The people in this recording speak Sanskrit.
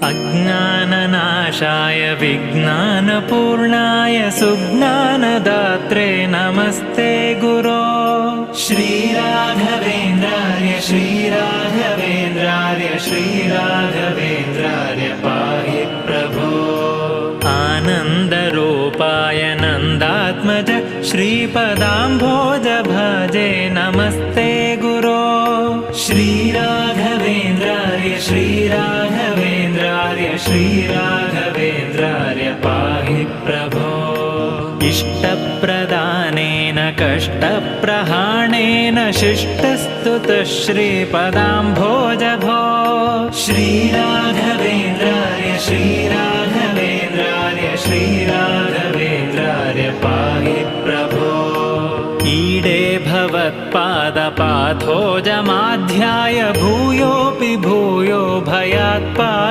अज्ञाननाशाय विज्ञानपूर्णाय सुज्ञानदात्रे नमस्ते गुरो। श्रीराघवेन्द्रार्य श्रीराघवेन्द्रार्य श्रीराघवेन्द्रार्य पाहि प्रभो। आनन्दरूपाय नन्दात्मज श्रीपदाम्भोज भजे नमस्ते गुरो। श्रीराघवेन्द्रार्य श्रीराघवेन्द्रार्य श्रीराघवेन्द्रार्य पाहि प्रभो। इष्टप्रदानेन कष्टप्रहाणेन शिष्टस्तुतः श्रीपदाम्भोज भो। श्रीराघवेन्द्रार्य श्रीराघवेन्द्रार्य श्रीराघवेन्द्रार्य पाहि प्रभो। ईडे भवत्पादपाथोजमाध्याय भूयोऽपि भूयो भयात् पाहि।